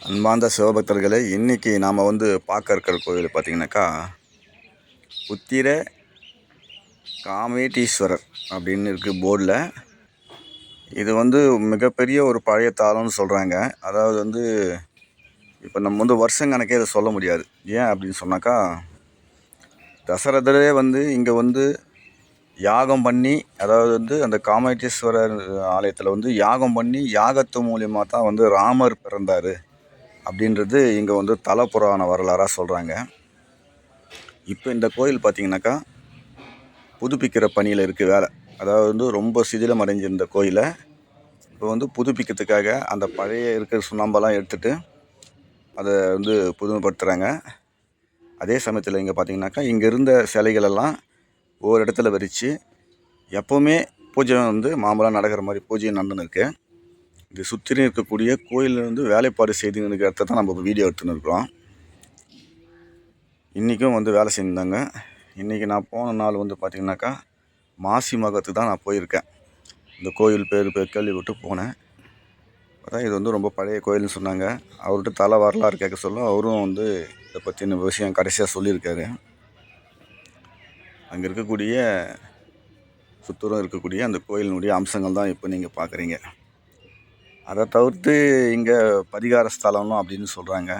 அன்பார்ந்த சிவபக்தர்களே, இன்றைக்கி நாம் பார்க்க இருக்கிற கோவில் பார்த்திங்கனாக்கா உத்திர காமேட்டீஸ்வரர் அப்படின்னு இருக்குது போர்டில். இது மிகப்பெரிய ஒரு பழைய தாளம்னு சொல்கிறாங்க. அதாவது இப்போ நம்ம வருஷம் கணக்கே இதை சொல்ல முடியாது. ஏன் அப்படின்னு சொன்னாக்கா, தசரதரே இங்கே யாகம் பண்ணி, அதாவது அந்த காமேட்டீஸ்வரர் ஆலயத்தில் யாகம் பண்ணி, யாகத்து மூலியமாக தான் ராமர் பிறந்தார் அப்படின்றது இங்கே தல புராண வரலாறாக சொல்கிறாங்க. இப்போ இந்த கோயில் பார்த்திங்கனாக்கா புதுப்பிக்கிற பணியில் இருக்குது வேலை. அதாவது ரொம்ப சிதிலம் அடைஞ்சிருந்த கோயிலை இப்போ புதுப்பிக்கிறதுக்காக அந்த பழைய இருக்கிற சுண்ணாம்பெல்லாம் எடுத்துகிட்டு அதை புதுமைப்படுத்துகிறாங்க. அதே சமயத்தில் இங்கே பார்த்திங்கனாக்கா இங்கே இருந்த சிலைகளெல்லாம் ஒவ்வொரு இடத்துல வரித்து எப்போவுமே பூஜை மாமூலாக நடக்கிற மாதிரி பூஜையும் நடந்துன்னு இருக்குது. இது சுற்றிலும் இருக்கக்கூடிய கோயிலில் வேலைப்பாடு செய்துன்னு இடத்த தான் நம்ம வீடியோ எடுத்துன்னு இருக்கிறோம். இன்றைக்கும் வேலை செஞ்சுருந்தாங்க. இன்றைக்கி நான் போன நாள் பார்த்திங்கனாக்கா மாசி மகத்துக்கு தான் நான் போயிருக்கேன். இந்த கோயில் பேர் கேள்விப்பட்டு போனேன். அதான் இது ரொம்ப பழைய கோயில்னு சொன்னாங்க. அவர்கிட்ட தலை வரலாறு கேட்க சொல்ல அவரும் இதை பற்றின விஷயம் கடைசியாக சொல்லியிருக்காரு. அங்கே இருக்கக்கூடிய சுத்தூரம் இருக்கக்கூடிய அந்த கோயிலினுடைய அம்சங்கள் தான் இப்போ நீங்கள் பார்க்குறீங்க. அதை தவிர்த்து இங்கே பரிகார ஸ்தலம்னு அப்படின்னு சொல்கிறாங்க.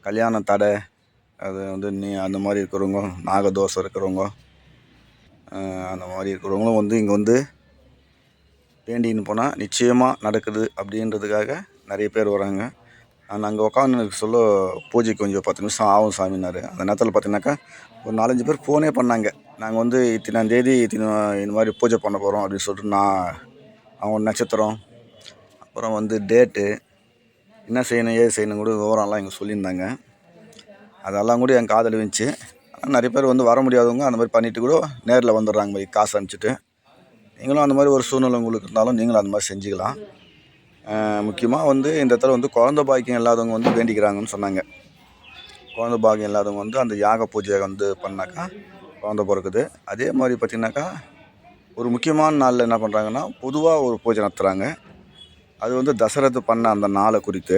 கல்யாண தடை, அது அந்த மாதிரி இருக்கிறவங்க, நாகதோஷம் இருக்கிறவங்க, அந்த மாதிரி இருக்கிறவங்களும் இங்கே வேண்டின்னு போனால் நிச்சயமாக நடக்குது அப்படின்றதுக்காக நிறைய பேர் வராங்க. நான் அங்கே உட்காந்து சொல்ல பூஜைக்கு கொஞ்சம் 10 நிமிஷம் ஆகும் சாமினார். அந்த நேரத்தில் பார்த்திங்கனாக்கா ஒரு 4-5 பேர் ஃபோனே பண்ணாங்க. நாங்கள் இத்தனாந்தேதி இந்த மாதிரி பூஜை பண்ண போகிறோம் அப்படின்னு சொல்லிட்டு அவங்க நட்சத்திரம், அப்புறம் டேட்டு, என்ன செய்யணும் ஏது செய்யணும் கூட விவரம்லாம் இங்கே சொல்லியிருந்தாங்க. அதெல்லாம் கூட என் காதில் விழுந்துச்சு. ஆனால் நிறைய பேர் வர முடியாதவங்க அந்த மாதிரி பண்ணிவிட்டு கூட நேரில் வந்துடுறாங்க. போய் காசு அனுப்பிச்சிட்டு நீங்களும் அந்த மாதிரி ஒரு சூழ்நிலை உங்களுக்கு இருந்தாலும் நீங்களும் அந்த மாதிரி செஞ்சுக்கலாம். முக்கியமாக இந்த இடத்துல குழந்த பாக்கியம் இல்லாதவங்க வேண்டிக்கிறாங்கன்னு சொன்னாங்க. குழந்த பாக்கியம் இல்லாதவங்க அந்த யாக பூஜை பண்ணாக்கா குழந்த பிறக்குது. அதே மாதிரி பார்த்திங்கனாக்கா ஒரு முக்கியமான நாளில் என்ன பண்ணுறாங்கன்னா பொதுவாக ஒரு பூஜை நடத்துகிறாங்க. அது தசரது பண்ண அந்த நாளை குறித்து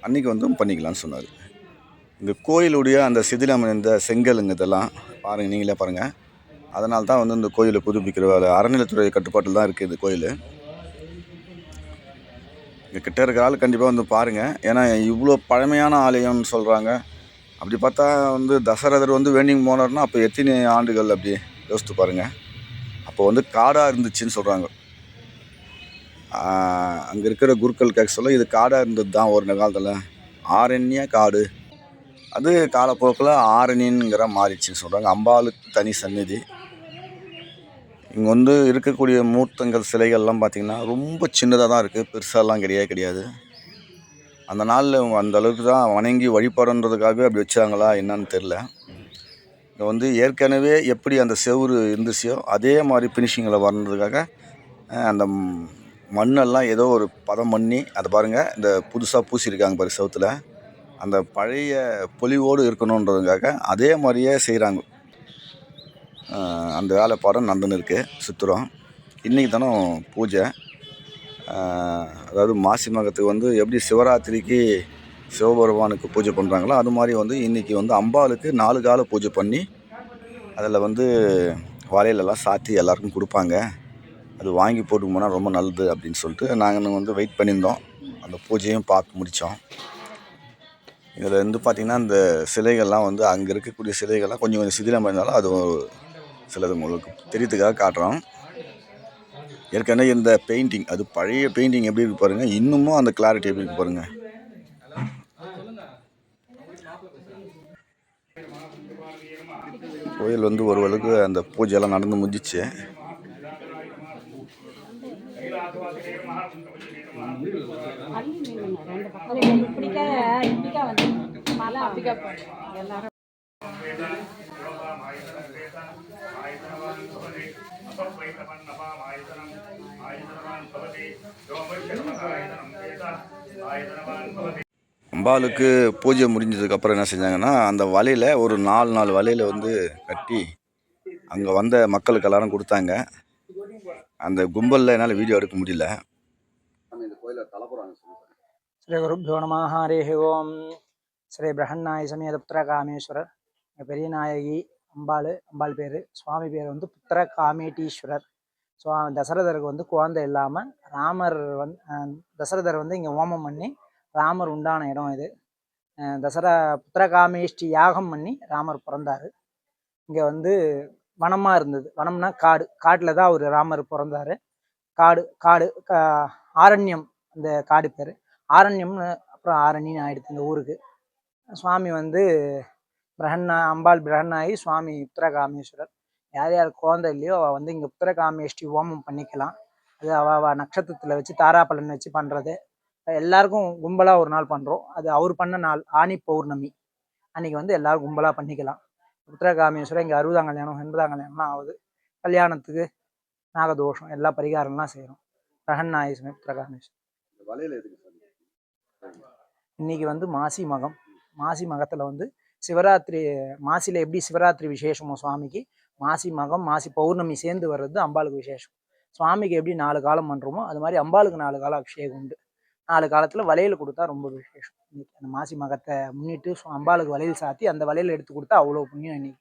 அன்றைக்கி பண்ணிக்கலாம்னு சொன்னார். இந்த கோயிலுடைய அந்த சிதிலம் இந்த செங்கலுங்க இதெல்லாம் பாருங்கள், நீங்களே பாருங்கள். அதனால தான் இந்த கோயிலை புதுப்பிக்கிற அறநிலைத்துறை கட்டுப்பாட்டில் தான் இருக்குது இந்த கோயில். இங்கே கிட்ட இருக்கிற ஆள் கண்டிப்பாக பாருங்கள். ஏன்னா இவ்வளோ பழமையான ஆலயம்னு சொல்கிறாங்க. அப்படி பார்த்தா தசரதர் வேண்டிங் போனார்னா அப்போ எத்தனை ஆண்டுகள் அப்படி யோசித்து பாருங்கள். அப்போ காடாக இருந்துச்சுன்னு சொல்கிறாங்க. அங்கே இருக்கிற குருக்கள் கேட்க சொல்ல இது காடாக இருந்தது தான் ஒரு காலத்தில். ஆரண்ய காடு, அது காலப்போக்கில் ஆரணிங்கிற மாறிடுச்சின்னு சொல்கிறாங்க. அம்பாளுக்கு தனி சந்நிதி. இங்கே இருக்கக்கூடிய மூர்த்தங்கள் சிலைகள்லாம் பார்த்திங்கன்னா ரொம்ப சின்னதாக தான் இருக்குது, பெருசாலாம் கிடையாது. அந்த நாளில் அவங்க அந்த அளவுக்கு தான் வணங்கி வழிபாடுன்றதுக்காகவே அப்படி வச்சாங்களா என்னன்னு தெரில. இங்கே ஏற்கனவே எப்படி அந்த செவுறு இருந்துச்சோ அதே மாதிரி ஃபினிஷிங்கில் வரணுன்றதுக்காக அந்த மண்ணெல்லாம் ஏதோ ஒரு பதம் பண்ணி அதை பாருங்கள், இந்த புதுசாக பூசியிருக்காங்க பாரு செவுத்தில், அந்த பழைய பொலிவோடு இருக்கணுன்றதுக்காக அதே மாதிரியே செய்கிறாங்க. அந்த வேலைப்பாடம் நடந்துன்னு இருக்குது சுற்றுறோம். இன்றைக்கி தானே பூஜை. அதாவது மாசி மகத்துக்கு எப்படி சிவராத்திரிக்கு சிவபெருமானுக்கு பூஜை பண்ணுறாங்களோ அது மாதிரி இன்றைக்கி அம்பாளுக்கு 4 கால பூஜை பண்ணி அதில் வளையலெல்லாம் சாத்தி எல்லாருக்கும் கொடுப்பாங்க. அது வாங்கி போட்டு போனால் ரொம்ப நல்லது அப்படின்னு சொல்லிட்டு நாங்கள் வெயிட் பண்ணியிருந்தோம். அந்த பூஜையும் பார்த்து முடித்தோம். இதில் பார்த்திங்கன்னா இந்த சிலைகள்லாம் அங்கே இருக்கக்கூடிய சிலைகள்லாம் கொஞ்சம் சிதிலம் இருந்தாலும் அது சிலது உங்களுக்கு தெரியறதுக்காக காட்டுறோம். ஏற்கனவே இந்த பெயிண்டிங், அது பழைய பெயிண்டிங் எப்படி இருக்கு பாருங்கள், இன்னமும் அந்த கிளாரிட்டி எப்படி இருக்கு பாருங்கள். கோயில் ஓரளவுக்கு அந்த பூஜையெல்லாம் நடந்து முடிஞ்சிச்சு. அம்பாளுக்கு பூஜை முடிஞ்சதுக்கப்புறம் என்ன செஞ்சாங்கன்னா அந்த வலையில் ஒரு 4 வலையில் கட்டி அங்கே வந்த மக்களுக்கு எல்லாரும் கொடுத்தாங்க. அந்த கும்பலில் என்னால் வீடியோ எடுக்க முடியல. ஸ்ரீகுருப்போ நம ஹரிஹி ஓம். ஸ்ரீ பிரகன்னாய சமேத புத்திர காமேஸ்வரர். பெரிய நாயகி அம்பாள் பேர். சுவாமி பேர் வந்து புத்திர காமேட்டீஸ்வரர். தசரதருக்கு வந்து குழந்தை இல்லாமல் ராமர் தசரதர் வந்து இங்கே ஹோமம் பண்ணி ராமர் உண்டான இடம் இது. புத்திர காமேஷ்டி யாகம் பண்ணி ராமர் பிறந்தார். இங்கே வந்து வனமாக இருந்தது. வனம்னா காட்டில் தான் அவர் ராமர் பிறந்தார். காடு ஆரண்யம், அந்த காடு பேர் ஆரண்யம்னு, அப்புறம் ஆரணின்னு ஆயிடுச்சு இந்த ஊருக்கு. சுவாமி வந்து அம்பாள் பிரகன்னாயி, சுவாமி உத்தரகாமேஸ்வரர். யார் யார் குழந்தை இல்லையோ அவள் வந்து இங்கே உத்தரகாமேஷ்டி ஹோமம் பண்ணிக்கலாம். அது அவள் நட்சத்திரத்தில் வச்சு தாராப்பலன் வச்சு பண்ணுறது. எல்லாருக்கும் கும்பலாக ஒரு நாள் பண்ணுறோம். அது அவர் பண்ண நாள் ஆனி பௌர்ணமி அன்னைக்கு வந்து எல்லாரும் கும்பலாக பண்ணிக்கலாம். உத்தரகாமேஸ்வரர் இங்கே 60ஆம் கல்யாணம் 80ஆம் கல்யாணம்லாம் ஆகுது. கல்யாணத்துக்கு நாகதோஷம் எல்லா பரிகாரம்லாம் செய்கிறோம். பிரகன்னாயி சமேத உத்தரகாமேஸ்வரர். இன்னைக்கு வந்து மாசி மகத்தில் வந்து சிவராத்திரி. மாசியில் எப்படி சிவராத்திரி விசேஷமோ சுவாமிக்கு, மாசி பௌர்ணமி சேர்ந்து வர்றது அம்பாளுக்கு விசேஷம். சுவாமிக்கு எப்படி 4 காலம் பண்ணுறோமோ அது மாதிரி அம்பாளுக்கு 4 காலம் அபிஷேகம் உண்டு. 4 காலத்தில் வளையல் கொடுத்தா ரொம்ப விசேஷம். இன்னைக்கு அந்த மாசி மகத்தை முன்னிட்டு அம்பாளுக்கு வளையல் சாத்தி அந்த வளையல் எடுத்து கொடுத்தா அவ்வளோ புண்ணியம் இன்னைக்கு.